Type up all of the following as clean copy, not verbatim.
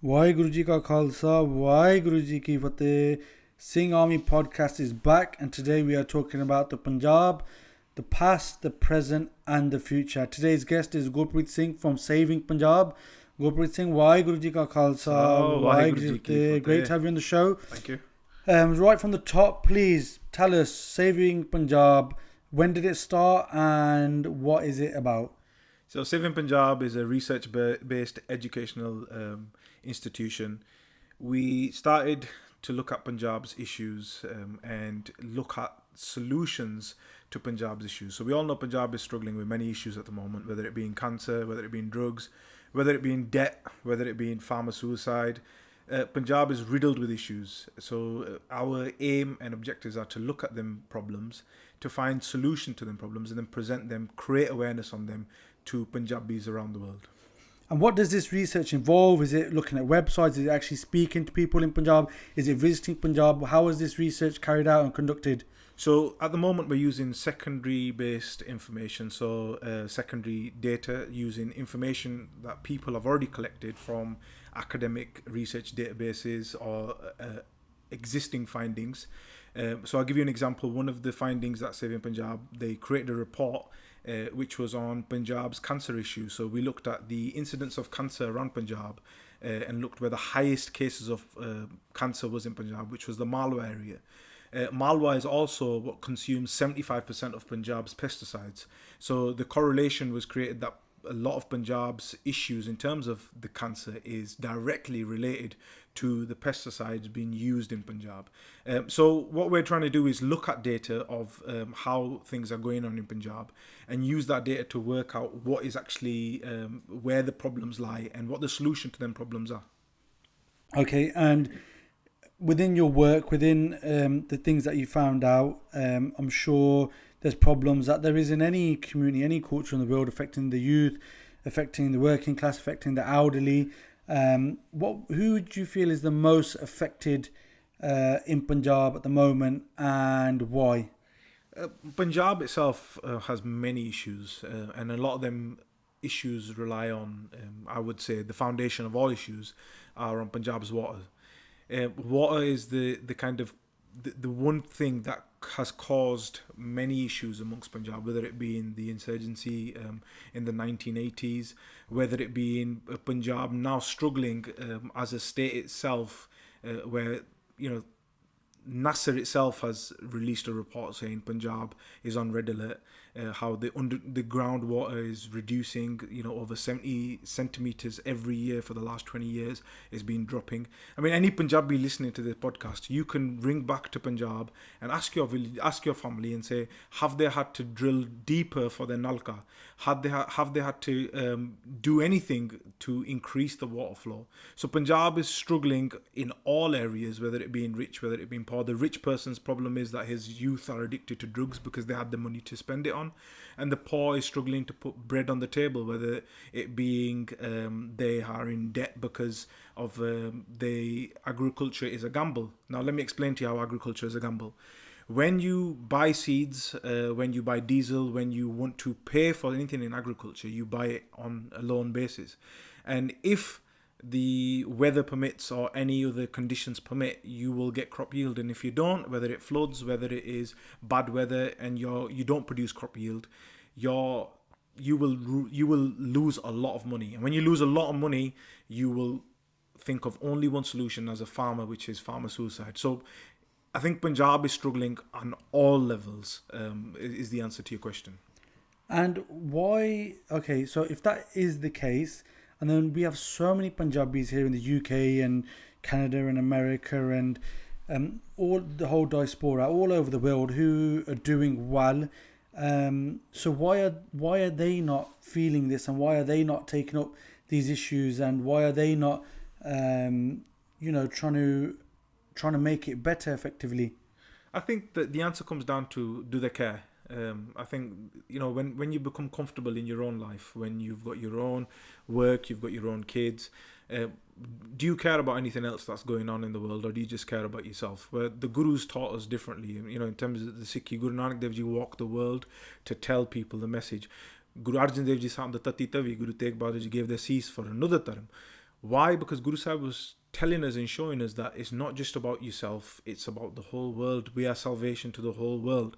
Waheguru Ji Ka Khalsa, Waheguru Ji Ki Fateh. Singh Army podcast is back, and today we are talking about the Punjab, the past, the present, and the future. Today's guest is Gurpreet Singh from Saving Punjab. Gurpreet Singh, Waheguru Ji Ka Khalsa, Waheguru Ji Ki Fateh. Great to have you on the show. Thank you. Right from the top, please tell us Saving Punjab. When did it start, and what is it about? So Saving Punjab is a research-based educational institution. We started to look at Punjab's issues and look at solutions to Punjab's issues. So we all know Punjab is struggling with many issues at the moment, whether it be in cancer, whether it be in drugs, whether it be in debt, whether it be in farmer suicide. Punjab is riddled with issues. So our aim and objectives are to look at them problems, to find solution to them problems, and then present them, create awareness on them to Punjabis around the world. And what does this research involve? Is it looking at websites? Is it actually speaking to people in Punjab? Is it visiting Punjab? How is this research carried out and conducted? So at the moment we're using secondary-based information, so secondary data using information that people have already collected from academic research databases or existing findings. So I'll give you an example. One of the findings that Saving Punjab, they created a report which was on Punjab's cancer issue. So we looked at the incidence of cancer around Punjab and looked where the highest cases of cancer was in Punjab, which was the Malwa area. Malwa is also what consumes 75% of Punjab's pesticides. So the correlation was created that a lot of Punjab's issues in terms of the cancer is directly related to the pesticides being used in Punjab. So what we're trying to do is look at data of how things are going on in Punjab and use that data to work out what is actually where the problems lie and what the solution to them problems are. Okay, and within your work, within the things that you found out, I'm sure there's problems that there is in any community, any culture in the world, affecting the youth, affecting the working class, affecting the elderly. Who do you feel is the most affected in Punjab at the moment, and why? Punjab itself has many issues, and a lot of them issues rely on, I would say, the foundation of all issues are on Punjab's water. Water is the kind of the one thing that has caused many issues amongst Punjab, whether it be in the insurgency in the 1980s, whether it be in Punjab now struggling as a state itself, where, you know, Nasser itself has released a report saying Punjab is on red alert, how the groundwater is reducing, over 70 centimeters every year for the last 20 years. It's been dropping. I mean, any Punjabi listening to this podcast, you can ring back to Punjab and ask your village, ask your family and say, have they had to drill deeper for their nalka? Have they had to do anything to increase the water flow? So Punjab is struggling in all areas, whether it be in rich, whether it be in poor. The rich person's problem is that his youth are addicted to drugs because they had the money to spend it on, and the poor is struggling to put bread on the table, whether it being they are in debt because of the agriculture is a gamble. Now let me explain to you how agriculture is a gamble. When you buy seeds, when you buy diesel, when you want to pay for anything in agriculture, you buy it on a loan basis. And if the weather permits or any other conditions permit, you will get crop yield. And if you don't, whether it floods, whether it is bad weather and you don't produce crop yield, you will lose a lot of money. And when you lose a lot of money, you will think of only one solution as a farmer, which is farmer suicide. So I think Punjab is struggling on all levels, is the answer to your question. And why? Okay, so if that is the case, and then we have so many Punjabis here in the UK and Canada and America and all the whole diaspora all over the world who are doing well. So why are they not feeling this, and why are they not taking up these issues, and why are they not trying to make it better effectively? I think that the answer comes down to, do they care? I think, when you become comfortable in your own life, when you've got your own work, you've got your own kids, do you care about anything else that's going on in the world, or do you just care about yourself? Well, the Gurus taught us differently. In terms of the Sikhi, Guru Nanak Dev Ji walked the world to tell people the message. Guru Arjan Dev Ji sat on the Tati Tavi, Guru Tegh Bahadur Ji gave their cease for another term. Why? Because Guru Sahib was telling us and showing us that it's not just about yourself, it's about the whole world. We are salvation to the whole world.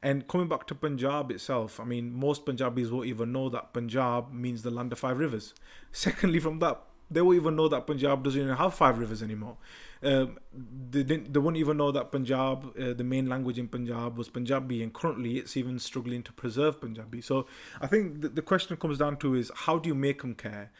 And coming back to Punjab itself, I mean, most Punjabis won't even know that Punjab means the land of 5 rivers. Secondly, from that, they won't even know that Punjab doesn't even have 5 rivers anymore. They won't even know that Punjab, the main language in Punjab was Punjabi, and currently it's even struggling to preserve Punjabi. So I think the question comes down to is, how do you make them care?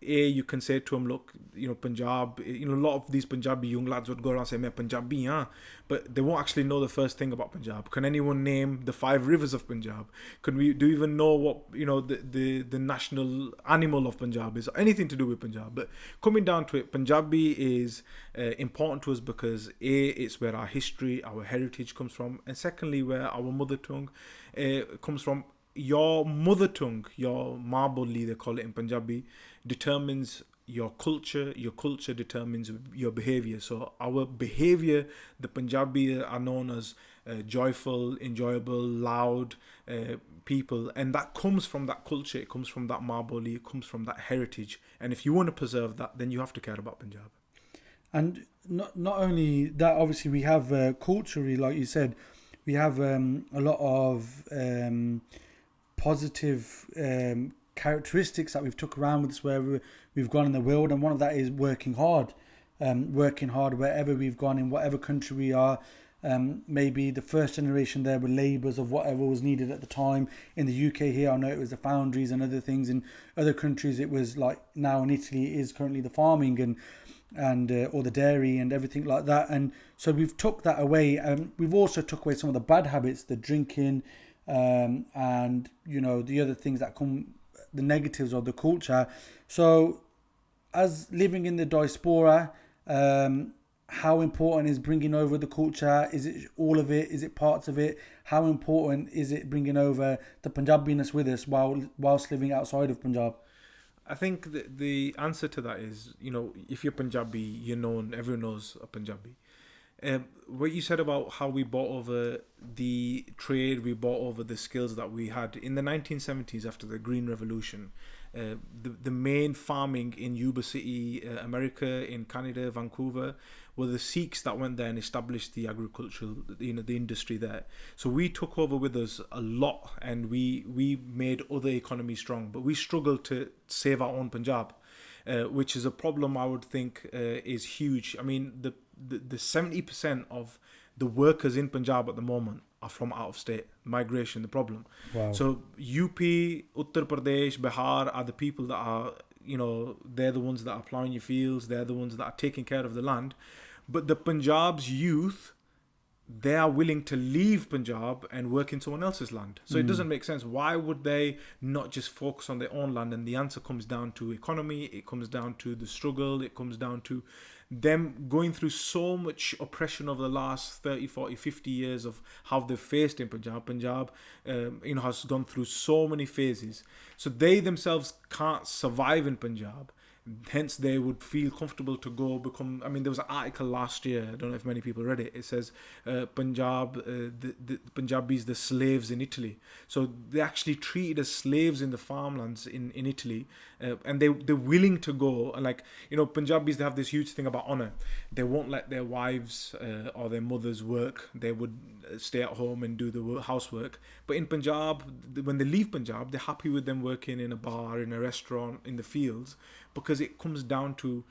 You can say to them, look, Punjab, a lot of these Punjabi young lads would go around and say, "Main Punjabi, huh?" But they won't actually know the first thing about Punjab. Can anyone name the 5 rivers of Punjab? Do we even know what, the national animal of Punjab is? Anything to do with Punjab. But coming down to it, Punjabi is important to us because it's where our history, our heritage comes from. And secondly, where our mother tongue comes from. Your mother tongue, your maa boli, they call it in Punjabi, determines your culture determines your behavior. So our behavior, the Punjabi are known as joyful, enjoyable, loud people, and that comes from that culture, it comes from that maa boli, it comes from that heritage. And if you want to preserve that, then you have to care about Punjab. And not only that, obviously we have culturally, like you said, we have a lot of positive characteristics that we've took around with us wherever we've gone in the world, and one of that is working hard wherever we've gone, in whatever country we are. Maybe the first generation there were labourers of whatever was needed at the time. In the UK here, I know it was the foundries and other things. In other countries, it was like now in Italy, it is currently the farming and or the dairy and everything like that. And so we've took that away. We've also took away some of the bad habits, the drinking, and the other things that come, the negatives of the culture. So as living in the diaspora, how important is bringing over the culture? Is it all of it? Is it parts of it? How important is it bringing over the Punjabiness with us whilst living outside of Punjab? I think the answer to that is, if you're Punjabi, you're known, everyone knows a Punjabi. What you said about how we bought over the trade, we bought over the skills that we had in the 1970s after the Green Revolution. The main farming in Yuba City, America, in Canada, Vancouver, were the Sikhs that went there and established the agricultural, the industry there. So we took over with us a lot, and we made other economies strong, but we struggled to save our own Punjab, which is a problem I would think is huge. I mean, the 70% of the workers in Punjab at the moment are from out of state. Migration, the problem. Wow. So UP, Uttar Pradesh, Bihar are the people that are, they're the ones that are plowing your fields, they're the ones that are taking care of the land. But the Punjab's youth, they are willing to leave Punjab and work in someone else's land. So it doesn't make sense. Why would they not just focus on their own land? And the answer comes down to economy, it comes down to the struggle, it comes down to them going through so much oppression over the last 30, 40, 50 years of how they've faced in Punjab. Punjab, has gone through so many phases. So they themselves can't survive in Punjab. Hence, they would feel comfortable to go become. I mean, there was an article last year. I don't know if many people read it. It says Punjab, the Punjabis, the slaves in Italy. So they're actually treated as slaves in the farmlands in Italy, and they're willing to go. Like Punjabis, they have this huge thing about honor. They won't let their wives or their mothers work. They would stay at home and do the housework. But in Punjab, when they leave Punjab, they're happy with them working in a bar, in a restaurant, in the fields, because it comes down to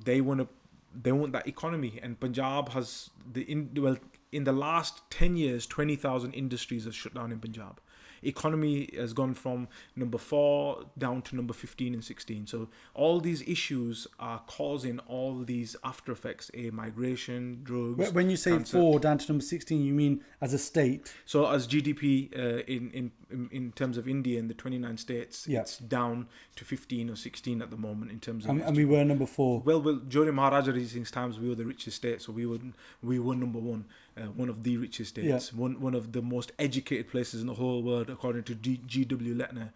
they want that economy. And Punjab has in the last 10 years, 20,000 industries have shut down in Punjab. Economy has gone from number 4 down to number 15 and 16. So all these issues are causing all these after effects: migration, drugs. When you say cancer. 4 down to number 16, you mean as a state? So as GDP in terms of India and the 29 states, it's down to 15 or 16 at the moment in terms of. And we were number 4. Well, during Maharaja Sing's times, we were the richest state, so we were number 1. One of the richest states, one of the most educated places in the whole world, according to G.W. Lettner.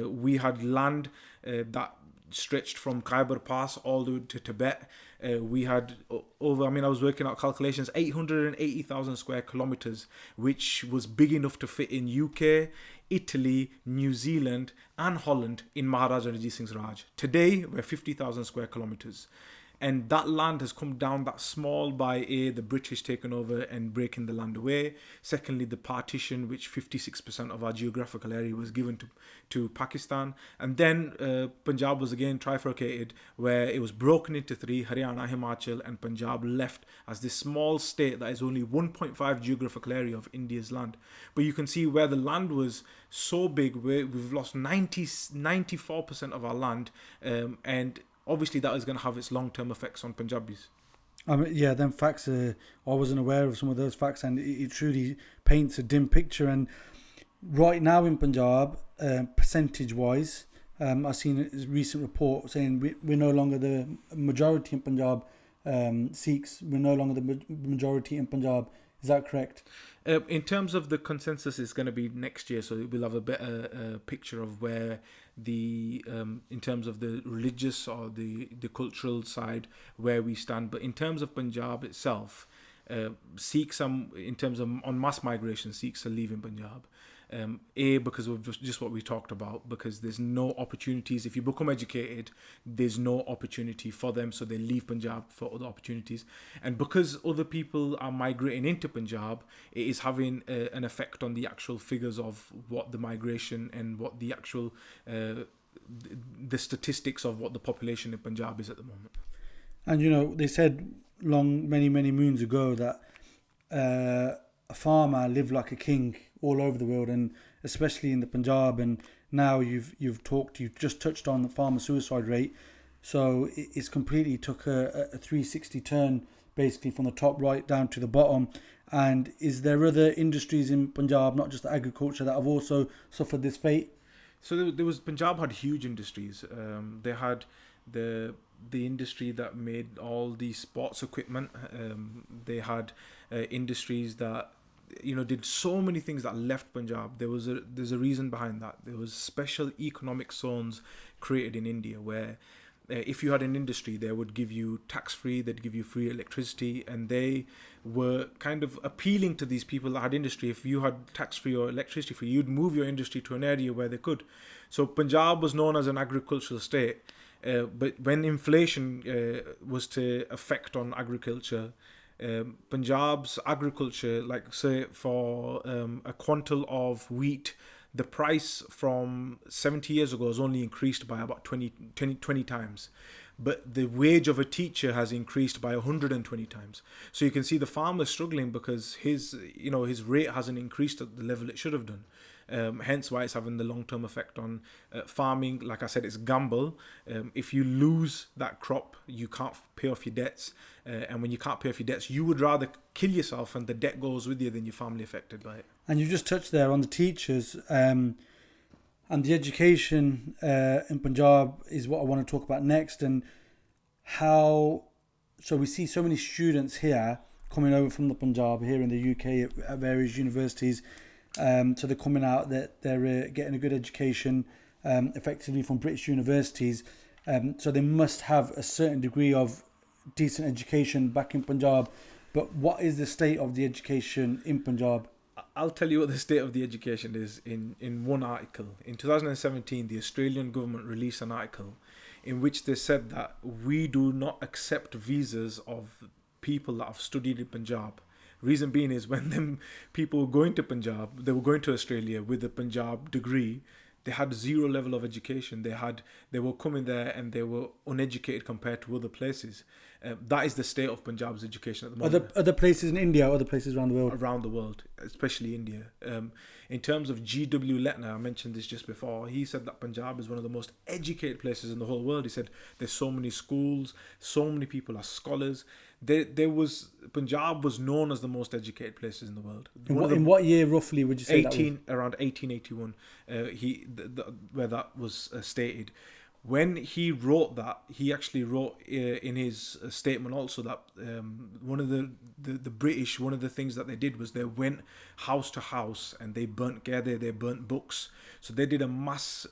We had land that stretched from Khyber Pass all the way to Tibet. We had over, I mean, I was working out calculations, 880,000 square kilometers, which was big enough to fit in UK, Italy, New Zealand, and Holland in Maharaja Ranjit Singh's Raj. Today, we're 50,000 square kilometers. And that land has come down that small by the British taking over and breaking the land away. Secondly, the partition, which 56% of our geographical area was given to Pakistan. And then Punjab was again trifurcated, where it was broken into three: Haryana, Himachal, and Punjab left as this small state that is only 1.5 geographical area of India's land. But you can see where the land was so big, where we've lost 94% of our land, and obviously that is going to have its long-term effects on Punjabis. I mean, yeah, them facts, I wasn't aware of some of those facts, and it truly paints a dim picture. And right now in Punjab, percentage-wise, I've seen a recent report saying we're no longer the majority in Punjab, Sikhs, we're no longer the majority in Punjab. Is that correct? In terms of the consensus, it's going to be next year, so we'll have a better picture of where in terms of the religious or the cultural side, where we stand. But in terms of Punjab itself, Sikhs, in terms of on mass migration, Sikhs are leaving Punjab. Because of just what we talked about, because there's no opportunities. If you become educated, there's no opportunity for them, so they leave Punjab for other opportunities. And because other people are migrating into Punjab, it is having an effect on the actual figures of what the migration and what the actual the statistics of what the population in Punjab is at the moment. And they said many moons ago that a farmer lived like a king all over the world, and especially in the Punjab. And now you've just touched on the farmer suicide rate, so it's completely took a 360 turn, basically from the top right down to the bottom. And is there other industries in Punjab, not just agriculture, that have also suffered this fate? So Punjab had huge industries. They had the industry that made all the sports equipment. They had industries that did so many things that left Punjab. There's a reason behind that. There was special economic zones created in India where if you had an industry, they would give you tax-free, they'd give you free electricity, and they were kind of appealing to these people that had industry. If you had tax-free or electricity-free, you'd move your industry to an area where they could. So Punjab was known as an agricultural state, but when inflation was to affect on agriculture, Punjab's agriculture, like say for a quintal of wheat, the price from 70 years ago has only increased by about 20 times. But the wage of a teacher has increased by 120 times. So you can see the farmer struggling because his rate hasn't increased at the level it should have done. Hence why it's having the long-term effect on farming. Like I said, it's gamble. If you lose that crop, you can't pay off your debts. And when you can't pay off your debts, you would rather kill yourself and the debt goes with you than your family affected by it. And you just touched there on the teachers and the education in Punjab is what I want to talk about next. And how, so we see so many students here coming over from the Punjab here in the UK at various universities. So they're coming out, that they're getting a good education effectively from British universities. So they must have a certain degree of decent education back in Punjab. But what is the state of the education in Punjab? I'll tell you what the state of the education is in one article. In 2017, the Australian government released an article in which they said that we do not accept visas of people that have studied in Punjab. Reason being is when them people were going to Punjab, they were going to Australia with a Punjab degree, they had zero level of education. They were coming there and they were uneducated compared to other places. That is the state of Punjab's education at the moment. Other places in India, other places around the world? Around the world, especially India. In terms of G.W. Letner, I mentioned this just before, he said that Punjab is one of the most educated places in the whole world. He said there's so many schools, so many people are scholars. Punjab was known as the most educated places in the world. In what year roughly would you say around 1881, where that was stated. When he wrote that, he actually wrote in his statement also that one of the British, one of the things that they did was they went house to house and they burnt gather, they burnt books. So they did a mass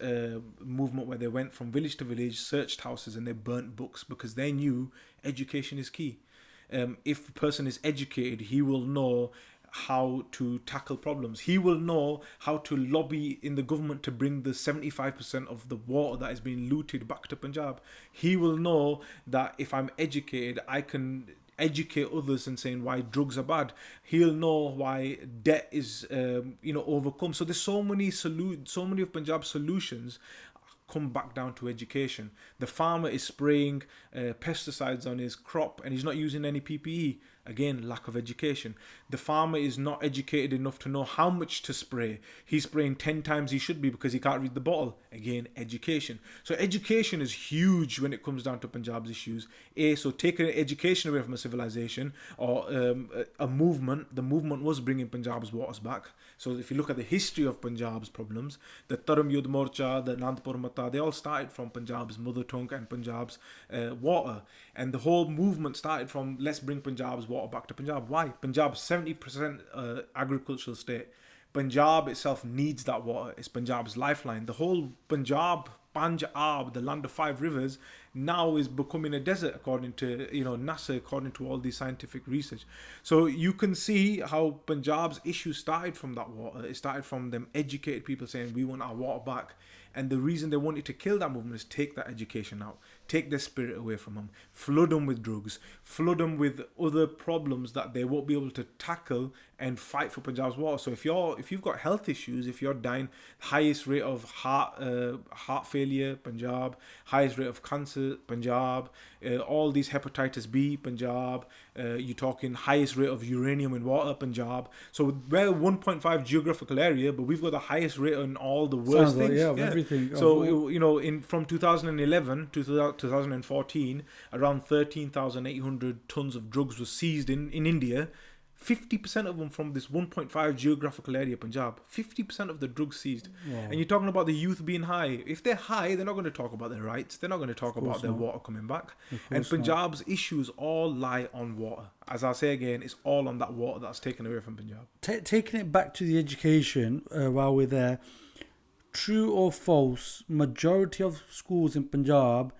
movement where they went from village to village, searched houses, and they burnt books because they knew education is key. If a person is educated, he will know how to tackle problems. He will know how to lobby in the government to bring the 75% of the water that is being looted back to Punjab. He will know that if I'm educated, I can educate others and saying why drugs are bad. He'll know why debt is overcome. So there's so many of Punjab's solutions come back down to education. The farmer is spraying pesticides on his crop and he's not using any PPE. Again, lack of education. The farmer is not educated enough to know how much to spray. He's spraying 10 times he should be because he can't read the bottle. Again, education. So education is huge when it comes down to Punjab's issues. So taking education away from a civilization or a movement, the movement was bringing Punjab's waters back. So if you look at the history of Punjab's problems, the Dharam Yudh Morcha, the Anandpur Mata, they all started from Punjab's mother tongue and Punjab's water. And the whole movement started from let's bring Punjab's water back to Punjab. Why? Punjab's 70% agricultural state. Punjab itself needs that water. It's Punjab's lifeline. The whole Punjab, the land of 5 rivers, now is becoming a desert according to NASA, according to all these scientific research. So you can see how Punjab's issue started from that water. It started from them educated people saying we want our water back. And the reason they wanted to kill that movement is take that education out, take their spirit away from them, flood them with drugs, flood them with other problems that they won't be able to tackle and fight for Punjab's water. So if you've got health issues, if you're dying, highest rate of heart failure, Punjab, highest rate of cancer, Punjab, all these hepatitis B, Punjab, you're talking highest rate of uranium in water, Punjab. So we're 1.5 geographical area, but we've got the highest rate on all the worst things. Everything. So from 2011 to 2014, around 13,800 tons of drugs were seized in India. 50% of them from this 1.5 geographical area, Punjab. 50% of the drugs seized. Wow. And you're talking about the youth being high. If they're high, they're not going to talk about their rights. They're not going to talk about their water coming back. And Punjab's issues all lie on water. As I say again, it's all on that water that's taken away from Punjab. Taking it back to the education while we're there, true or false, majority of schools in Punjab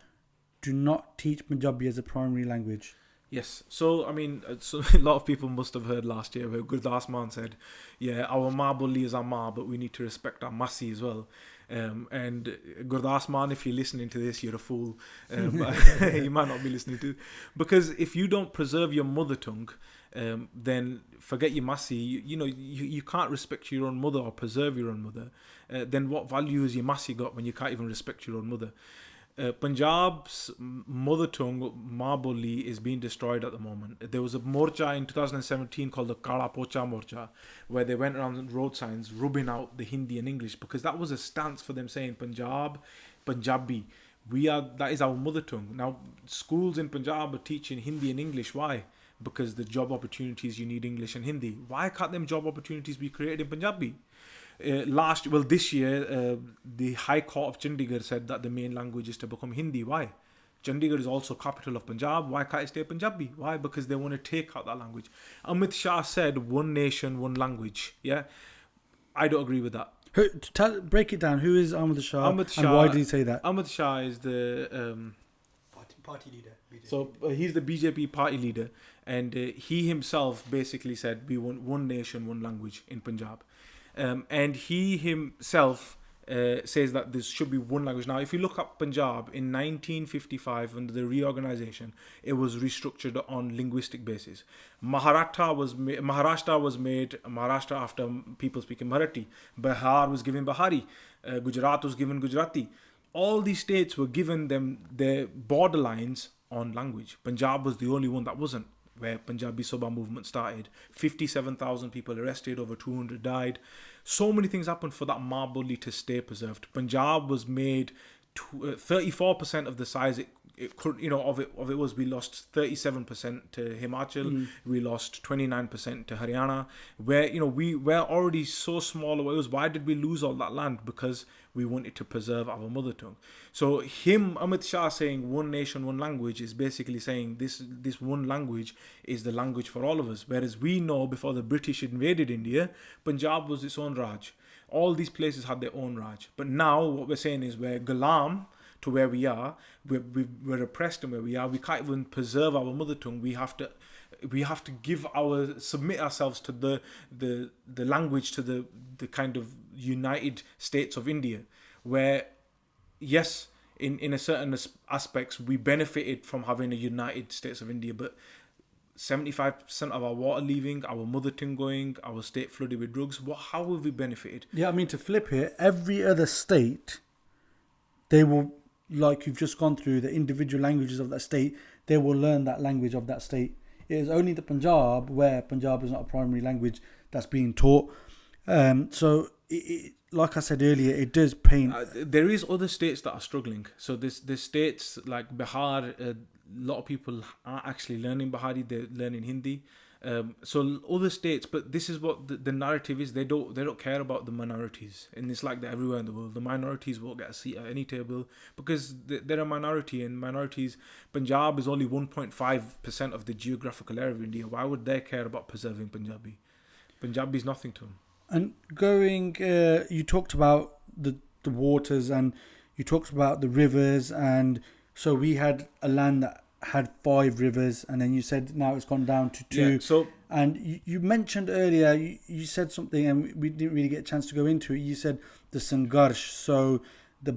do not teach Punjabi as a primary language. Yes. So, I mean, a lot of people must have heard last year where Gurdas Man said, yeah, our Ma Bolli is our Ma, but we need to respect our Masi as well. And Gurdas Man, if you're listening to this, you're a fool. You might not be listening to it. Because if you don't preserve your mother tongue, then forget your Masi. You can't respect your own mother or preserve your own mother. Then what value has your Masi got when you can't even respect your own mother? Punjab's mother tongue, Ma Bolli, is being destroyed at the moment. There was a morcha in 2017 called the Kala Pocha Morcha, where they went around road signs rubbing out the Hindi and English, because that was a stance for them saying Punjabi. That is our mother tongue. Now, schools in Punjab are teaching Hindi and English. Why? Because the job opportunities, you need English and Hindi. Why can't them job opportunities be created in Punjabi? This year, the High Court of Chandigarh said that the main language is to become Hindi. Why? Chandigarh is also capital of Punjab. Why can't it stay Punjabi? Why? Because they want to take out that language. Amit Shah said, one nation, one language. Yeah, I don't agree with that. Break it down. Who is Amit Shah, and why did he say that? Amit Shah is the party leader. BJP. So he's the BJP party leader, and he himself basically said we want one nation, one language in Punjab. And he himself says that there should be one language. Now, if you look up Punjab in 1955 under the reorganization, it was restructured on linguistic basis. Maharashtra was made Maharashtra after people speaking Marathi. Bihar was given Bahari. Gujarat was given Gujarati. All these states were given them their borderlines on language. Punjab was the only one that wasn't, where Punjabi Sabha movement started. 57,000 people arrested, over 200 died. So many things happened for that Ma Bolli to stay preserved. Punjab was made 34% of the size it could, of it was we lost 37% to Himachal, we lost 29% to Haryana, where we were already so small. Why did we lose all that land? Because we wanted to preserve our mother tongue. So Amit Shah saying one nation, one language is basically saying this one language is the language for all of us. Whereas we know before the British invaded India, Punjab was its own Raj. All these places had their own Raj. But now what we're saying is we're Ghulam to where we are. We're oppressed in where we are. We can't even preserve our mother tongue. We have to submit ourselves to the language, to the kind of United States of India, where yes, in a certain aspects we benefited from having a United States of India, but 75% of our water leaving, our mother tongue going, our state flooded with drugs. How have we benefited? Yeah, I mean, to flip it, every other state, they will, like you've just gone through the individual languages of that state, they will learn that language of that state. It is only the Punjab where Punjab is not a primary language that's being taught. So, like I said earlier, it does paint. There is other states that are struggling. So there's states like Bihar. A lot of people aren't actually learning Bahari; they're learning Hindi. So other states, but this is what the narrative is. They don't care about the minorities, and it's like that everywhere in the world. The minorities won't get a seat at any table because they're a minority, and minorities. Punjab is only 1.5% of the geographical area of India. Why would they care about preserving Punjabi? Punjabi is nothing to them. And you talked about the waters, and you talked about the rivers, and so we had a land that had 5 rivers, and then you said now it's gone down to 2. Yeah, and you mentioned earlier, you said something, and we didn't really get a chance to go into it. You said the Sangharsh, so the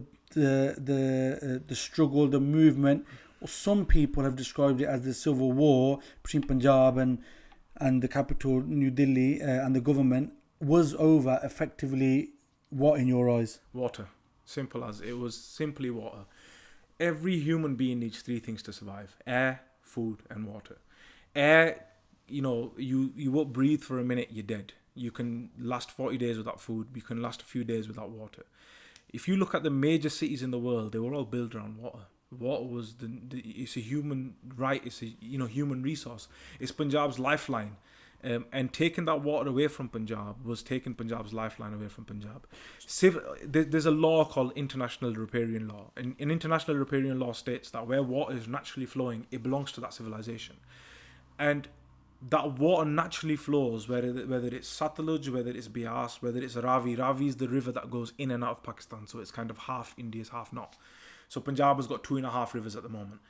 struggle, the movement. Well, some people have described it as the civil war between Punjab and the capital New Delhi and the government was over effectively what in your eyes? Water. Simple as. It was simply water. Every human being needs 3 things to survive: air, food, and water. Air, you won't breathe for a minute, you're dead. You can last 40 days without food. You can last a few days without water. If you look at the major cities in the world, they were all built around water. Water was it's a human right. It's a human resource. It's Punjab's lifeline. And taking that water away from Punjab was taking Punjab's lifeline away from Punjab. There's a law called International Riparian Law. And International Riparian Law states that where water is naturally flowing, it belongs to that civilization. And that water naturally flows, whether it's Satluj, whether it's Beas, whether it's Ravi. Ravi is the river that goes in and out of Pakistan. So it's kind of half India's, half not. So Punjab has got 2.5 rivers at the moment.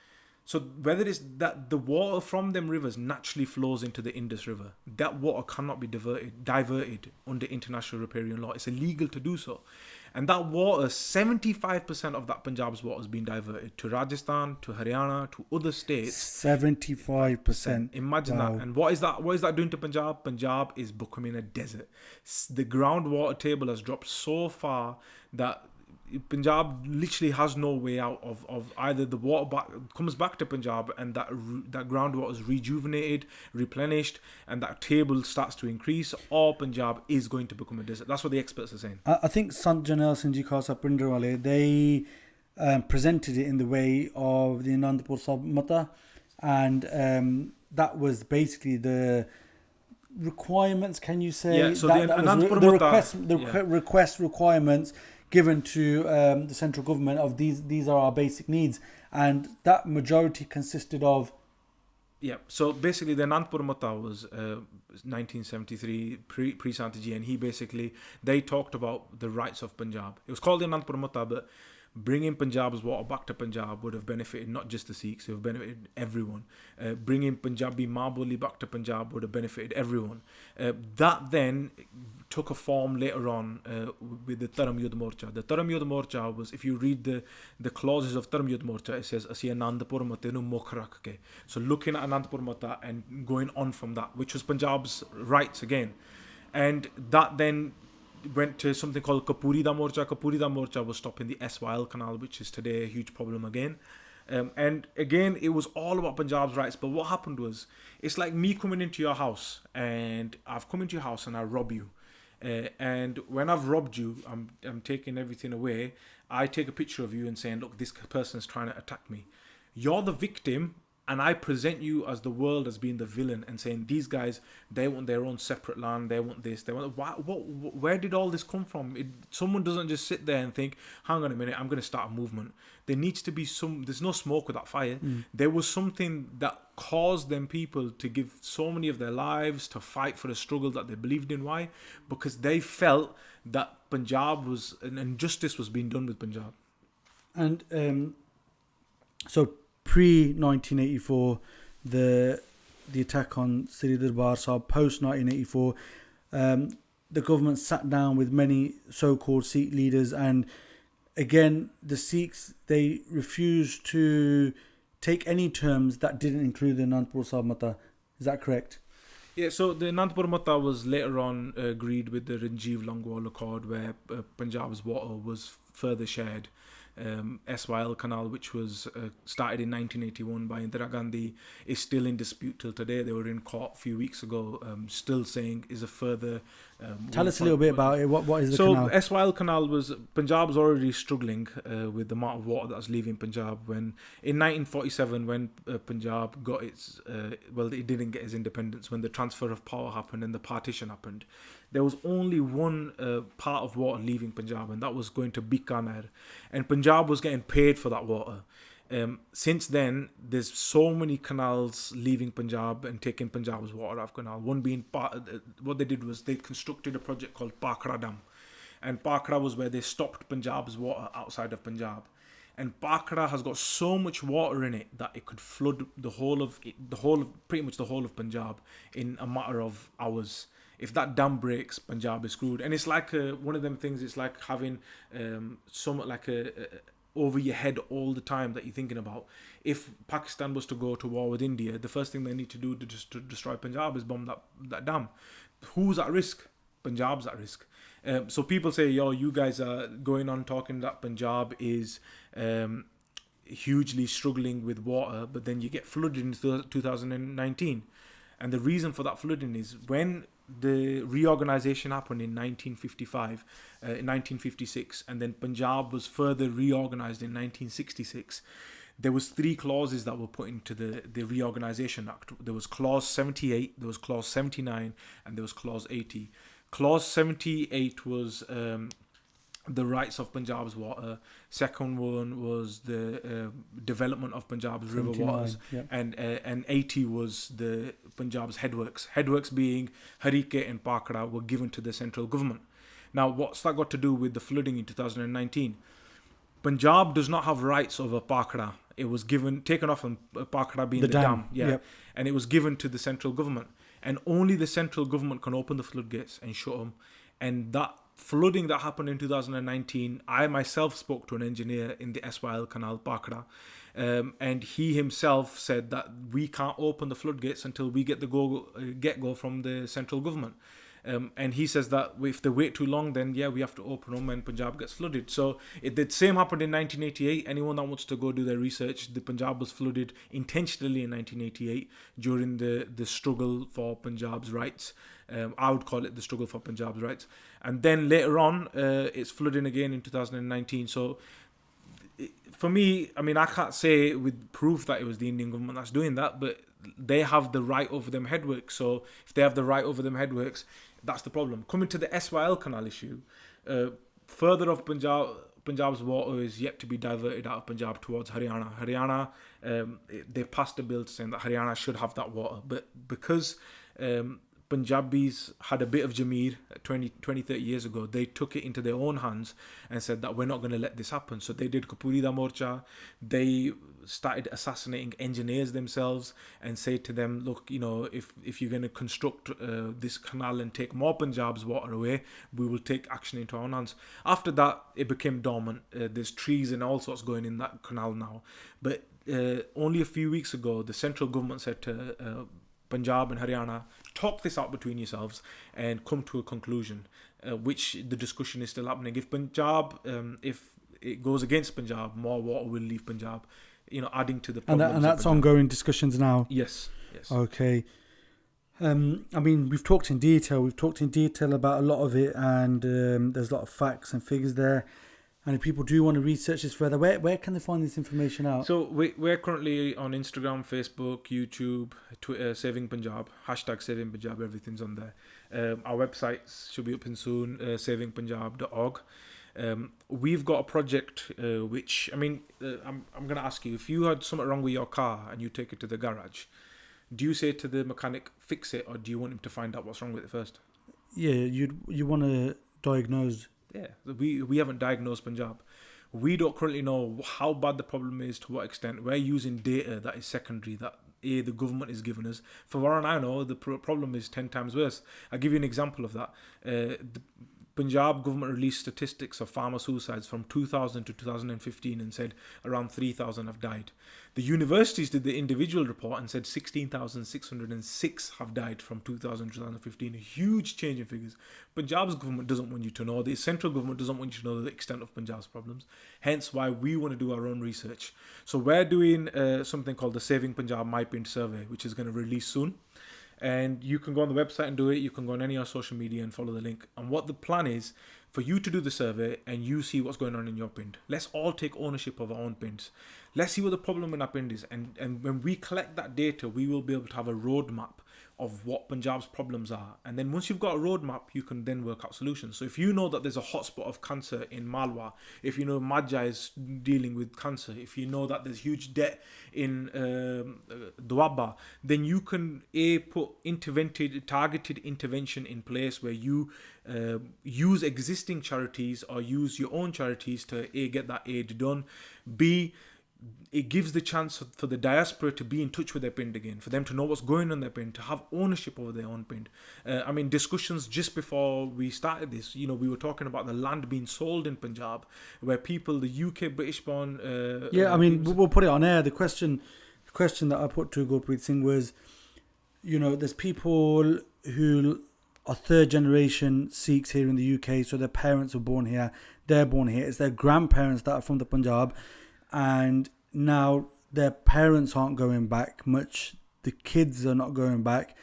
So whether it's that the water from them rivers naturally flows into the Indus River, that water cannot be diverted under international riparian law. It's illegal to do so. And that water, 75% of that Punjab's water has been diverted to Rajasthan, to Haryana, to other states. 75%. Imagine that. And what is that doing to Punjab? Punjab is becoming a desert. The groundwater table has dropped so far that Punjab literally has no way out of either the water comes back to Punjab and that groundwater is rejuvenated, replenished, and that table starts to increase, or Punjab is going to become a desert. That's what the experts are saying. I think Sant Janel Singh Ji Khalsa Pindrawale, they presented it in the way of the Anandpur Sahib Mata, and that was basically the requirements, can you say? Yeah, so the request requirements given to the central government of these are our basic needs, and that majority consisted of. Yeah, so basically the Anandpur Mata was 1973 pre-Santiji, and they talked about the rights of Punjab. It was called the Anandpur Mata, but bringing Punjab's water back to Punjab would have benefited not just the Sikhs, it would have benefited everyone. Bringing Punjabi Maa Boli back to Punjab would have benefited everyone. That then took a form later on with the Dharam Yudh Morcha. The Dharam Yudh Morcha was, if you read the clauses of Dharam Yudh Morcha, it says, Asi Anandpur Mate nu mukh rakh ke. So looking at Anandpur Mata and going on from that, which was Punjab's rights again. And that then went to something called Kapuri Da Morcha. Kapuri Da Morcha was stopping the SYL canal, which is today a huge problem again. And again, it was all about Punjab's rights. But what happened was, it's like me coming into your house, and I've come into your house and I rob you. And when I've robbed you, I'm taking everything away. I take a picture of you and saying, look, this person's trying to attack me. you're the victim, and I present you as the world as being the villain and saying these guys, they want their own separate land, they want this, they want where did all this come from? Someone doesn't just sit there and think, hang on a minute, I'm going to start a movement. There needs to be there's no smoke without fire. There was something that caused them people to give so many of their lives to fight for a struggle that they believed in. Why? Because they felt that Punjab was, and injustice was being done with Punjab. And so pre-1984, the attack on Sri Darbar Sahib, post-1984, the government sat down with many so-called Sikh leaders, and again, the Sikhs, they refused to take any terms that didn't include the Anandpur Sahib Mata. Is that correct? Yeah, so the Anandpur Mata was later on agreed with the Ranjiv Longwal Accord, where Punjab's water was further shared. SYL Canal, which was started in 1981 by Indira Gandhi, is still in dispute till today. They were in court a few weeks ago, still saying is a further... Tell us a little bit about it. What is the canal? So SYL Canal was... Punjab was already struggling with the amount of water that was leaving Punjab when... In 1947, when Punjab got its... it didn't get its independence, when the transfer of power happened and the partition happened. There was only one part of water leaving Punjab, and that was going to Bikaner. And Punjab was getting paid for that water. Since then, there's so many canals leaving Punjab and taking Punjab's water out of canal. One being, what they did was they constructed a project called Pakra Dam. And Pakra was where they stopped Punjab's water outside of Punjab. And Pakra has got so much water in it that it could flood pretty much the whole of Punjab in a matter of hours. If that dam breaks, Punjab is screwed. And it's like one of them things, it's like having somewhat like a over your head all the time that you're thinking about. If Pakistan was to go to war with India, the first thing they need to do to destroy Punjab is bomb that dam. Who's at risk? Punjab's at risk. So people say, you guys are going on talking that Punjab is hugely struggling with water, but then you get flooded in 2019. And the reason for that flooding is when the reorganization happened in 1956, and then Punjab was further reorganized in 1966. There was 3 clauses that were put into the Reorganization Act. There was Clause 78, there was Clause 79, and there was Clause 80. Clause 78 was the rights of Punjab's water. Second one was the development of Punjab's river waters, yep. and 80 was the Punjab's headworks. Headworks being Harike and Pakra were given to the central government. Now, what's that got to do with the flooding in 2019? Punjab does not have rights over Pakra. It was taken off on Pakra being the dam. Yep. And it was given to the central government. And only the central government can open the floodgates and shut them. And that flooding that happened in 2019, I myself spoke to an engineer in the SYL Canal, Pakra, and he himself said that we can't open the floodgates until we get the get-go from the central government. And he says that if they wait too long, then we have to open them and Punjab gets flooded. So the same happened in 1988. Anyone that wants to go do their research, the Punjab was flooded intentionally in 1988 during the struggle for Punjab's rights. I would call it the struggle for Punjab's rights. And then later on, it's flooding again in 2019. So for me, I mean, I can't say with proof that it was the Indian government that's doing that, but they have the right over them headworks. So if they have the right over them headworks, that's the problem. Coming to the SYL Canal issue, further off Punjab's water is yet to be diverted out of Punjab towards Haryana. Haryana, they passed a bill saying that Haryana should have that water. But because Punjabis had a bit of Jameer 20, 30 years ago, they took it into their own hands and said that we're not going to let this happen. So they did Kapuri Da Morcha. They started assassinating engineers themselves and said to them, look, if you're going to construct this canal and take more Punjab's water away, we will take action into our own hands. After that, it became dormant. There's trees and all sorts going in that canal now. But only a few weeks ago, the central government said to Punjab and Haryana, talk this out between yourselves and come to a conclusion, which the discussion is still happening. If Punjab, if it goes against Punjab, more water will leave Punjab, adding to the problems. And that's ongoing discussions now? Yes. Okay. I mean, we've talked in detail about a lot of it, and there's a lot of facts and figures there. And if people do want to research this further, where can they find this information out? So we're currently on Instagram, Facebook, YouTube, Twitter, Saving Punjab, hashtag Saving Punjab, everything's on there. Our websites should be up in soon, savingpunjab.org. We've got a project which, I'm going to ask you, if you had something wrong with your car and you take it to the garage, do you say to the mechanic, fix it, or do you want him to find out what's wrong with it first? Yeah, you want to diagnose. Yeah, we haven't diagnosed Punjab. We don't currently know how bad the problem is, to what extent. We're using data that is secondary, that the government is giving us. For what I know, the problem is 10 times worse. I'll give you an example of that. The Punjab government released statistics of farmer suicides from 2000 to 2015 and said around 3,000 have died. The universities did the individual report and said 16,606 have died from 2000 to 2015. A huge change in figures. Punjab's government doesn't want you to know. The central government doesn't want you to know the extent of Punjab's problems. Hence why we want to do our own research. So we're doing something called the Saving Punjab MyPint survey, which is going to release soon. And you can go on the website and do it. You can go on any of our social media and follow the link. And what the plan is for you to do the survey and you see what's going on in your pind. Let's all take ownership of our own pinds. Let's see what the problem in our pind is. And when we collect that data, we will be able to have a roadmap of what Punjab's problems are. And then once you've got a roadmap, you can then work out solutions. So if you know that there's a hotspot of cancer in Malwa, if you know Majja is dealing with cancer, if you know that there's huge debt in Doaba, then you can put targeted intervention in place where you use existing charities or use your own charities to get that aid done. B, it gives the chance for the diaspora to be in touch with their pind again, for them to know what's going on in their pind, to have ownership over their own pind. Discussions just before we started this, we were talking about the land being sold in Punjab, where people, the UK British-born... we'll put it on air. The question that I put to Gurpreet Singh was, there's people who are third generation Sikhs here in the UK, so their parents were born here, they're born here. It's their grandparents that are from the Punjab, and now their parents aren't going back much, the kids are not going back,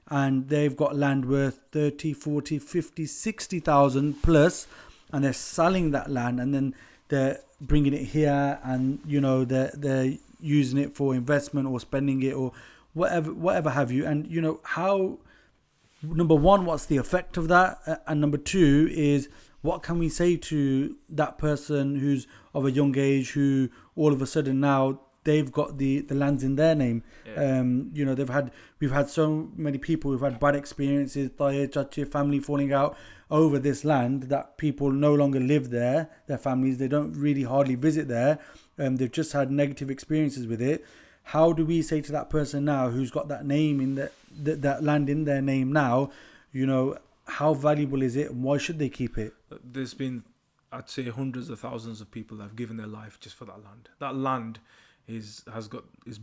and they've got land worth 30, 40, 50, 60,000 plus, and they're selling that land, and then they're bringing it here, and they're using it for investment or spending it or whatever have you. And how, number one, what's the effect of that, and number two is, what can we say to that person who's of a young age, who all of a sudden now they've got the lands in their name? Yeah. We've had so many people who've had bad experiences, family falling out over this land, that people no longer live there, their families, they don't really hardly visit there, they've just had negative experiences with it. How do we say to that person now who's got that name in that land in their name now, how valuable is it and why should they keep it? There's been, I'd say, hundreds of thousands of people that have given their life just for that land. That land is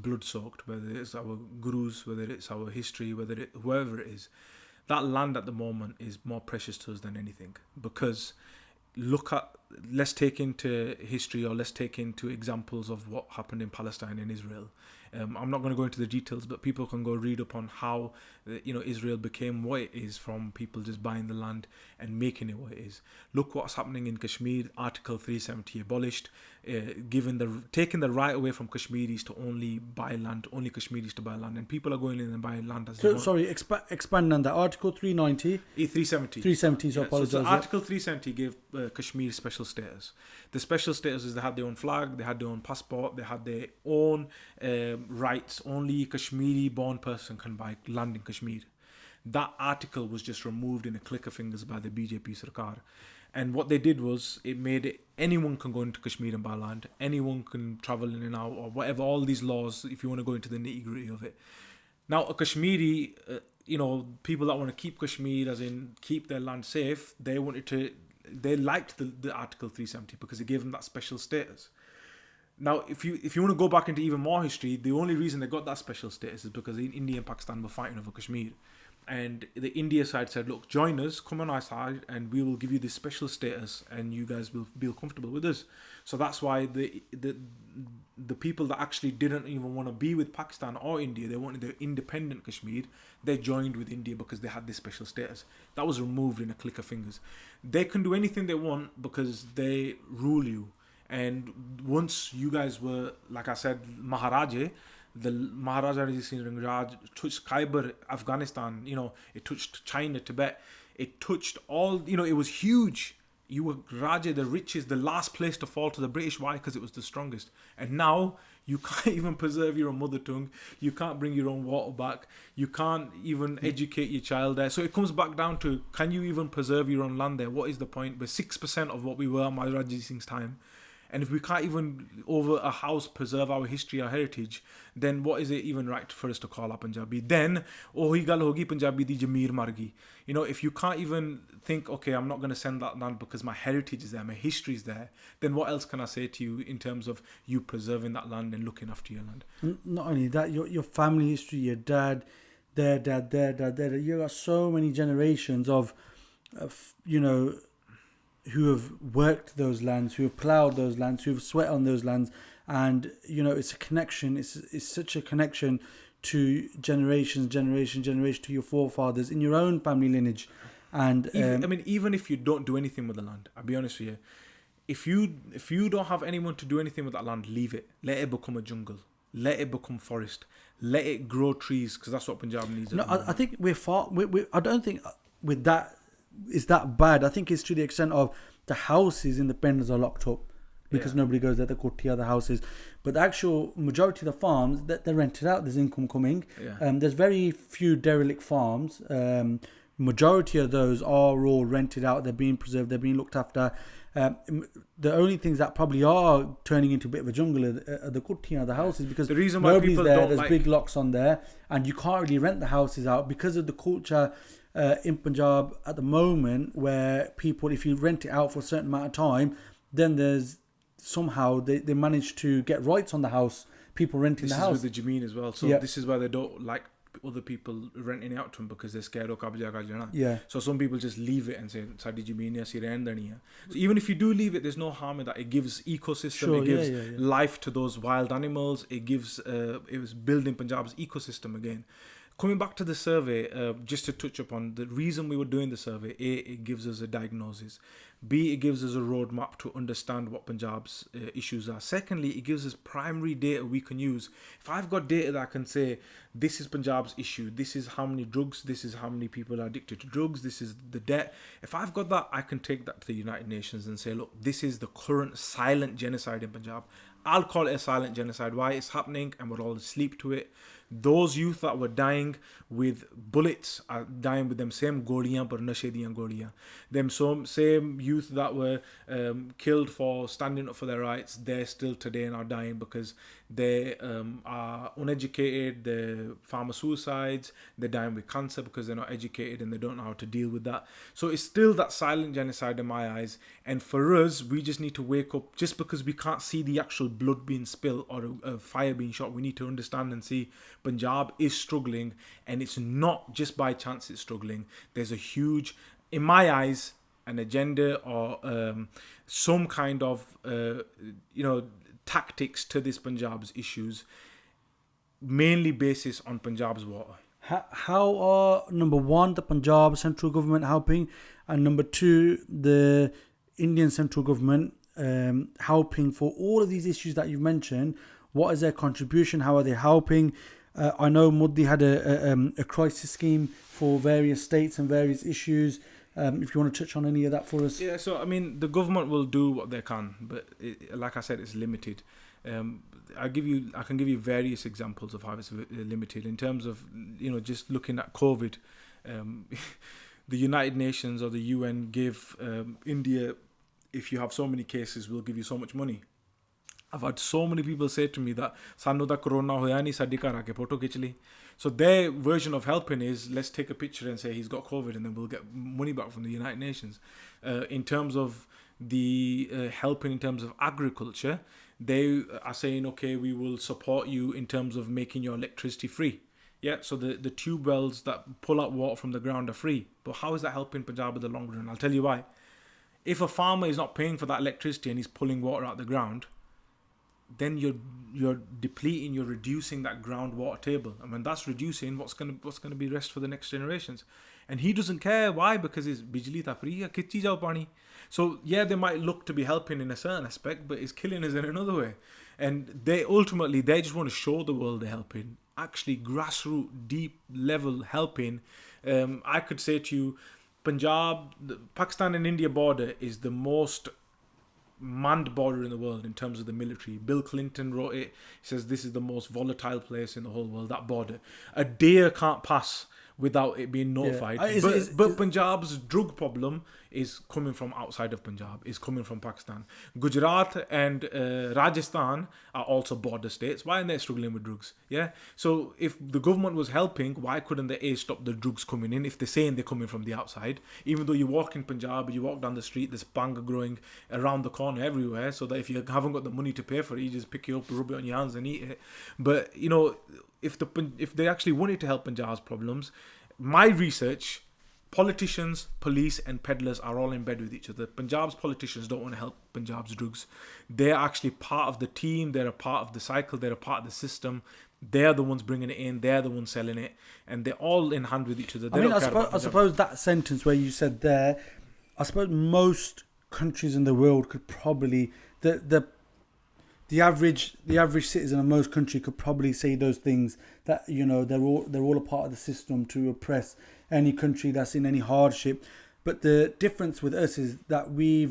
blood soaked, whether it's our gurus, whether it's our history, whoever it is. That land at the moment is more precious to us than anything, because let's take into history, or let's take into examples of what happened in Palestine and Israel. I'm not going to go into the details, but people can go read up on how Israel became what it is from people just buying the land and making it what it is. Look what's happening in Kashmir. Article 370 abolished, taking the right away from Kashmiris to only buy land, only Kashmiris to buy land, and people are going in and buying land as they want. Expand on that. Article 390. 370. So apologize. So Article 370 gave Kashmir special status. The special status is they had their own flag, they had their own passport, they had their own rights. Only a Kashmiri-born person can buy land in Kashmir. That article was just removed in a click of fingers by the BJP Sarkar. And what they did was, it made it, anyone can go into Kashmir and buy land, anyone can travel in and out, or whatever, all these laws, if you want to go into the nitty-gritty of it. Now, a Kashmiri, people that want to keep Kashmir, as in keep their land safe, they liked the Article 370 because it gave them that special status. Now, if you want to go back into even more history, the only reason they got that special status is because India and Pakistan were fighting over Kashmir. And the India side said, look, join us, come on our side, and we will give you this special status, and you guys will feel comfortable with us. So that's why the people that actually didn't even want to be with Pakistan or India, they wanted their independent Kashmir, they joined with India because they had this special status. That was removed in a click of fingers. They can do anything they want because they rule you. And once you guys were, like I said, Maharaja, the Maharaja Ranjit Singh Raj touched Khyber, Afghanistan, it touched China, Tibet, it touched all, it was huge. You were Raja, the richest, the last place to fall to the British. Why? Because it was the strongest. And now you can't even preserve your own mother tongue. You can't bring your own water back. You can't even educate your child there. So it comes back down to, can you even preserve your own land there? What is the point? We're 6% of what we were at Maharaja Ranjit Singh's time. And if we can't even, over a house, preserve our history, our heritage, then what is it even right for us to call our Punjabi? Then, ohi gal hogi Punjabi di Jameer margi. If you can't even think, okay, I'm not going to send that land because my heritage is there, my history is there, then what else can I say to you in terms of you preserving that land and looking after your land? Not only that, your family history, your dad, their dad. You got so many generations of who have worked those lands, who have ploughed those lands, who have sweat on those lands, and it's a connection. It's such a connection to generation to your forefathers in your own family lineage. And even if you don't do anything with the land, I'll be honest with you, if you don't have anyone to do anything with that land, leave it. Let it become a jungle. Let it become forest. Let it grow trees, because that's what Punjab needs. No, I think we're far. I don't think with that is that bad. I think it's to the extent of the houses in the Pendles are locked up because nobody goes there. The Kotia, the houses, but the actual majority of the farms they're rented out. There's income coming. There's very few derelict farms. Majority of those are all rented out. They're being preserved. They're being looked after. The only things that probably are turning into a bit of a jungle are the Kotia, the houses, because the reason why nobody's people there. don't There's big locks on there, and you can't really rent the houses out because of the culture in Punjab at the moment, where people, if you rent it out for a certain amount of time, then there's somehow they manage to get rights on the house. People renting the house. This is with the Jameen as well. So this is why they don't like other people renting it out to them, because they're scared of kabja kar jana. So some people just leave it and say Sadi Jameen hai, assi rehn deni hai. So even if you do leave it, there's no harm in that. It gives ecosystem, it gives life to those wild animals, it was building Punjab's ecosystem again. Coming back to the survey, just to touch upon the reason we were doing the survey, A, it gives us a diagnosis. B, it gives us a roadmap to understand what Punjab's issues are. Secondly, it gives us primary data we can use. If I've got data that I can say, this is Punjab's issue, this is how many drugs, this is how many people are addicted to drugs, this is the debt. If I've got that, I can take that to the United Nations and say, look, this is the current silent genocide in Punjab. I'll call it a silent genocide. Why? It's happening and we're all asleep to it. Those youth that were dying with bullets are dying with them same goliyan par nashe diyan goliyan. Them same youth that were killed for standing up for their rights, they're still today and are dying because they are uneducated, they're farmer suicides, they're dying with cancer because they're not educated and they don't know how to deal with that. So it's still that silent genocide in my eyes. And for us, we just need to wake up. Just because we can't see the actual blood being spilled or a fire being shot, we need to understand and see Punjab is struggling, and it's not just by chance it's struggling. There's a huge, in my eyes, an agenda or some kind of tactics to this Punjab's issues, mainly basis on Punjab's water. How are, number one, the Punjab central government helping, and number two, the Indian central government helping for all of these issues that you've mentioned? What is their contribution? How are they helping? I know Modi had a crisis scheme for various states and various issues. If you want to touch on any of that for us. Yeah, so I mean, the government will do what they can, but like I said, it's limited. I can give you various examples of how it's limited in terms of just looking at COVID. The United Nations or the UN give India, if you have so many cases, we'll give you so much money. I've had so many people say to me that sanu da corona hoya nahi, sadi ghar aake photo khich li. So their version of helping is, let's take a picture and say he's got COVID and then we'll get money back from the United Nations. In terms of the helping in terms of agriculture, they are saying, okay, we will support you in terms of making your electricity free. Yeah, so the tube wells that pull out water from the ground are free. But how is that helping Punjab in the long run? I'll tell you why. If a farmer is not paying for that electricity and he's pulling water out the ground, then you're depleting, you're reducing that groundwater table, and when that's reducing, what's gonna be rest for the next generations? And he doesn't care. Why? Because it's bijli ta free hai, khichi jao pani. So yeah, they might look to be helping in a certain aspect, but it's killing us in another way. And they just want to show the world they're helping. Actually, grassroots, deep level helping. I could say to you, Punjab, the Pakistan and India border is the most manned border in the world in terms of the military. Bill Clinton wrote it. He says this is the most volatile place in the whole world, that border. A deer can't pass without it being notified. Yeah. But Punjab's drug problem is coming from outside of Punjab, is coming from Pakistan. Gujarat and Rajasthan are also border states. Why are they struggling with drugs? Yeah. So if the government was helping, why couldn't they stop the drugs coming in if they're saying they're coming from the outside? Even though you walk in Punjab, you walk down the street, there's banga growing around the corner everywhere, so that if you haven't got the money to pay for it, you just pick it up, rub it on your hands and eat it. But, you know, if they actually wanted to help Punjab's problems, my research, politicians, police and peddlers are all in bed with each other. Punjab's politicians don't want to help Punjab's drugs. They're actually part of the team, they're a part of the cycle, they're a part of the system. They're the ones bringing it in, they're the ones selling it, and they're all in hand with each other. I suppose that sentence where you said there, I suppose most countries in the world could probably, the average citizen of most country could probably say those things, that, you know, they're all a part of the system to oppress any country that's in any hardship. But the difference with us is that we're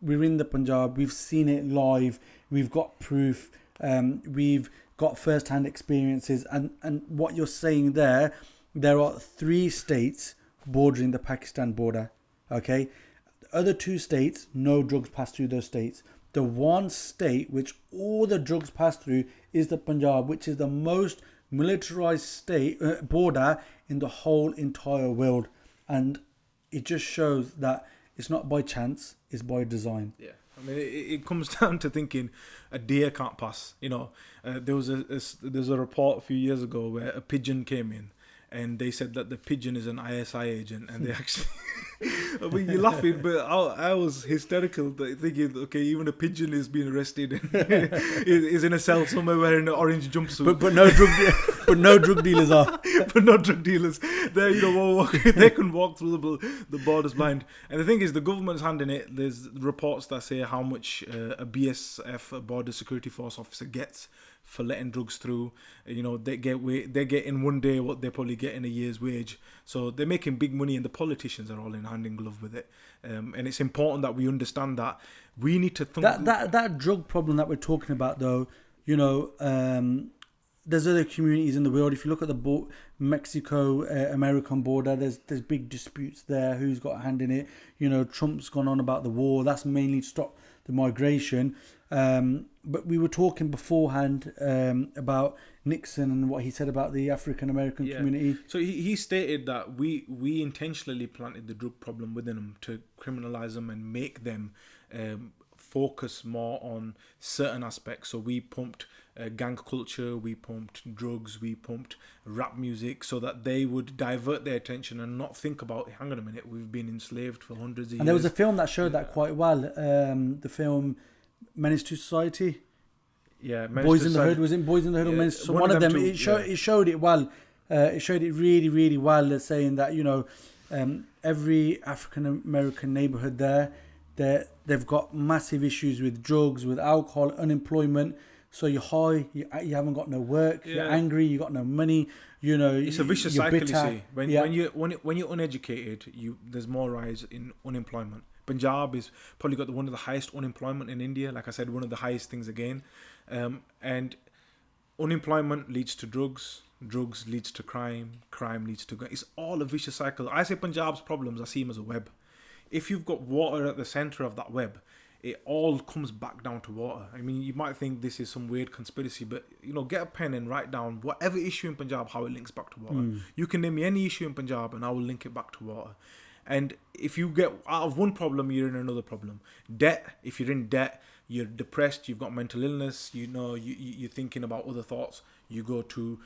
in the Punjab, we've seen it live, we've got proof, we've got first-hand experiences, and what you're saying there are 3 states bordering the Pakistan border. Okay, the other 2 states, no drugs pass through those states. The one state which all the drugs pass through is the Punjab, which is the most militarized state border in the whole entire world. And it just shows that it's not by chance, it's by design. Yeah, I mean, it comes down to thinking a deer can't pass. You know, there was a report a few years ago where a pigeon came in, and they said that the pigeon is an ISI agent, and they actually, I mean, you're laughing, but I was hysterical thinking, okay, even a pigeon is being arrested and is in a cell somewhere wearing an orange jumpsuit. But no drug dealers are. But no drug dealers. They, you know, they can walk through the borders blind. And the thing is, the government's handing it. There's reports that say how much a BSF, a Border Security Force officer, gets for letting drugs through. You know, they get in one day what they probably get in a year's wage. So they're making big money, and the politicians are all in hand in glove with it. And it's important that we understand that we need to think that drug problem that we're talking about, though. You know, there's other communities in the world. If you look at the Mexico American border, there's big disputes there. Who's got a hand in it? You know, Trump's gone on about the war. That's mainly to stop the migration. But we were talking beforehand about Nixon and what he said about the African American community. So he stated that we intentionally planted the drug problem within them to criminalize them and make them focus more on certain aspects. So we pumped gang culture, we pumped drugs, we pumped rap music, so that they would divert their attention and not think about, hang on a minute, we've been enslaved for hundreds of years. And there was a film that showed that quite well. The film Menace to Society. Yeah, Boys in the Hood. Was it Boys in the Hood or Menace? So one of them. It showed it well. It showed it really, really well, saying that, you know, every African American neighborhood they've got massive issues with drugs, with alcohol, unemployment. So you're high, you haven't got no work, you're angry, you got no money, you know. It's a vicious cycle, bitter. You see. When you're uneducated, there's more rise in unemployment. Punjab is probably got one of the highest unemployment in India. Like I said, one of the highest things again. And unemployment leads to drugs leads to crime leads to gun. It's all a vicious cycle. I say Punjab's problems, I see them as a web. If you've got water at the center of that web, it all comes back down to water. I mean, you might think this is some weird conspiracy, but, you know, get a pen and write down whatever issue in Punjab, how it links back to water. You can name me any issue in Punjab and I will link it back to water. And if you get out of one problem, you're in another problem. Debt, if you're in debt, you're depressed, you've got mental illness, you know, you're thinking about other thoughts. you go to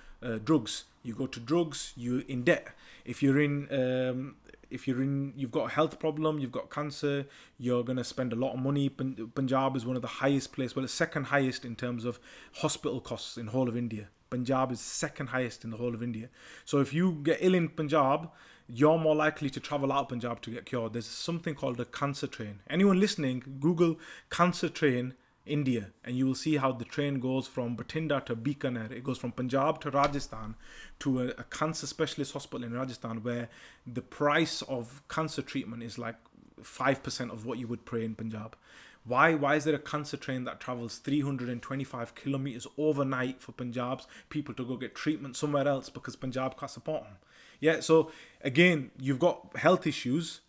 drugs. You go to drugs, you're in debt. If you're in, you've got a health problem, you've got cancer, you're gonna spend a lot of money. Punjab is one of the highest places, well, it's second highest in terms of hospital costs in the whole of India. Punjab is second highest in the whole of India. So if you get ill in Punjab, you're more likely to travel out of Punjab to get cured. There's something called a cancer train. Anyone listening, Google cancer train India, and you will see how the train goes from Bathinda to Bikaner. It goes from Punjab to Rajasthan to a cancer specialist hospital in Rajasthan, where the price of cancer treatment is like 5% of what you would pay in Punjab. Why is there a cancer train that travels 325 kilometers overnight for Punjab's people to go get treatment somewhere else because Punjab can't support them? Yeah, so again, you've got health issues,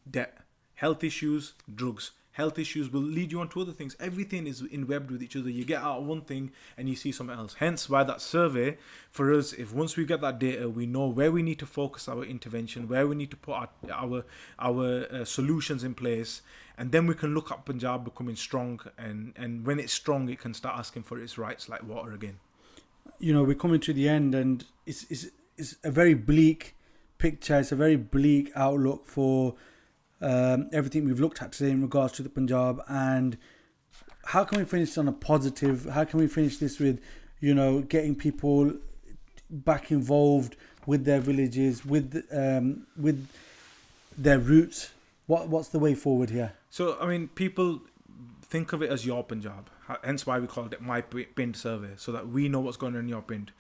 debt, health issues, drugs. Health issues will lead you on to other things. Everything is inwebbed with each other. You get out of one thing and you see something else. Hence why that survey, for us, if once we get that data, we know where we need to focus our intervention, where we need to put our solutions in place, and then we can look at Punjab becoming strong. And when it's strong, it can start asking for its rights like water again. You know, we're coming to the end, and it's a very bleak picture. It's a very bleak outlook for everything we've looked at today in regards to the Punjab. And how can we finish on a positive? How can we finish this with, you know, getting people back involved with their villages, with their roots? What's the way forward here? So, I mean, people think of it as your Punjab, hence why we called it My Pind Survey, so that we know what's going on in your Pind.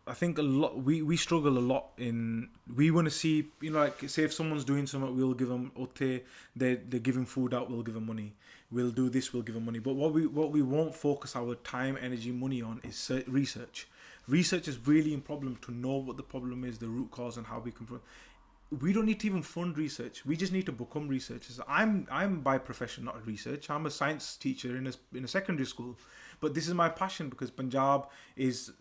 I think a lot, we struggle a lot in, we want to see, you know, like say if someone's doing something, we'll give them otte, they're giving food out, we'll give them money. We'll do this, we'll give them money. But what we won't focus our time, energy, money on is research. Research is really important to know what the problem is, the root cause, and how we can. We don't need to even fund research. We just need to become researchers. I'm by profession not research. I'm a science teacher in a secondary school, but this is my passion because Punjab is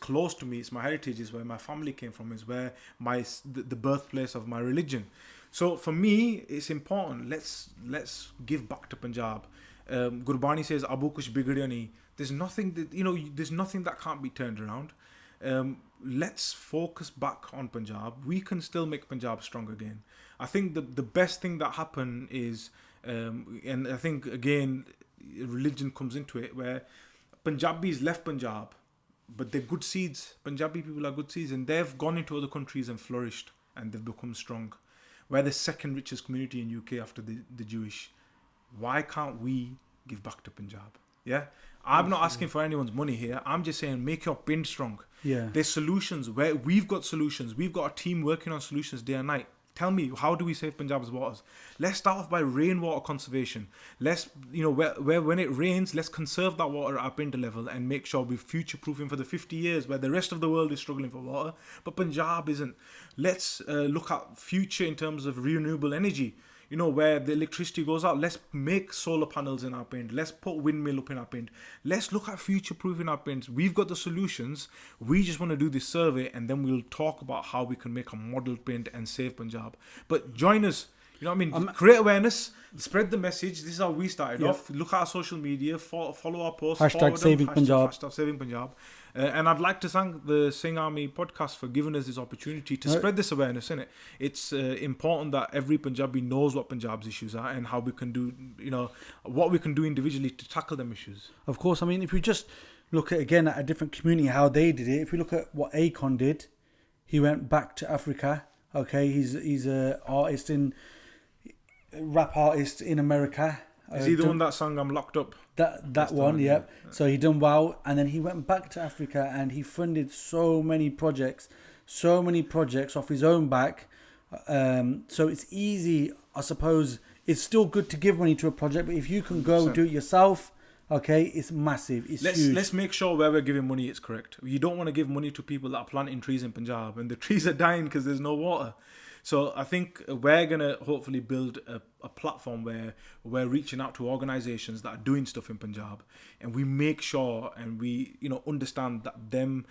close to me. It's my heritage. Is where my family came from. Is where the birthplace of my religion. So for me, it's important. Let's give back to Punjab. Gurbani says, "Abu kuch bigadiya nahi." There's nothing that can't be turned around. Let's focus back on Punjab. We can still make Punjab strong again. I think the best thing that happened is, and I think again, religion comes into it, where Punjabis left Punjab, but they're good seeds. Punjabi people are good seeds, and they've gone into other countries and flourished, and they've become strong. We're the second richest community in UK after the Jewish. Why can't we give back to Punjab? Yeah, I'm not asking for anyone's money here. I'm just saying make your Pind strong. Yeah, there's solutions where we've got solutions. We've got a team working on solutions day and night. Tell me, how do we save Punjab's waters? Let's start off by rainwater conservation. Let's, where when it rains, let's conserve that water at our Pind level and make sure we're future-proofing for the 50 years where the rest of the world is struggling for water, but Punjab isn't. Let's look at future in terms of renewable energy. Where the electricity goes out, let's make solar panels in our Pind. Let's put windmill up in our Pind. Let's look at future-proofing our Pinds. We've got the solutions. We just want to do this survey, and then we'll talk about how we can make a model Pind and save Punjab. But join us. You know what I mean? Create awareness, spread the message. This is how we started off. Look at our social media, follow our posts. Hashtag saving Punjab. Hashtag saving Punjab. And I'd like to thank the Singh Army podcast for giving us this opportunity to spread this awareness, innit? It's important that every Punjabi knows what Punjab's issues are and how we can do, what we can do individually to tackle them issues. Of course, I mean, if you just look at a different community, how they did it, if you look at what Akon did, he went back to Africa, okay? He's a rap artist in America. Is he the one that sang "I'm Locked Up"? That one, yeah. So he done well, and then he went back to Africa and he funded so many projects off his own back. So it's easy, I suppose. It's still good to give money to a project, but if you can go 100%. Do it yourself, okay, it's massive. It's huge. Let's make sure where we're giving money is correct. You don't want to give money to people that are planting trees in Punjab and the trees are dying because there's no water. So I think we're going to hopefully build a platform where we're reaching out to organizations that are doing stuff in Punjab, and we make sure and we understand that them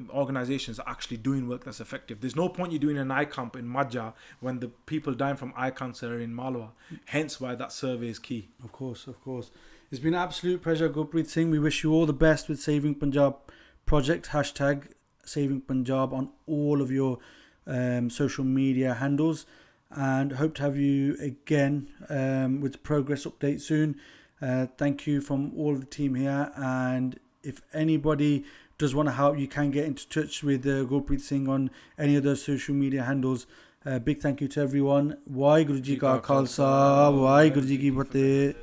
organizations are actually doing work that's effective. There's no point you doing an eye camp in Majha when the people dying from eye cancer are in Malwa. Hence why that survey is key. Of course. It's been an absolute pleasure, Gurpreet Singh. We wish you all the best with Saving Punjab project, hashtag Saving Punjab, on all of your social media handles, and hope to have you again with progress update soon. Thank you from all of the team here, and if anybody does want to help, you can get into touch with Gurpreet Singh on any of those social media handles. Big thank you to everyone. Waheguru Ji Ka Khalsa, Waheguru Ji Ki Fateh.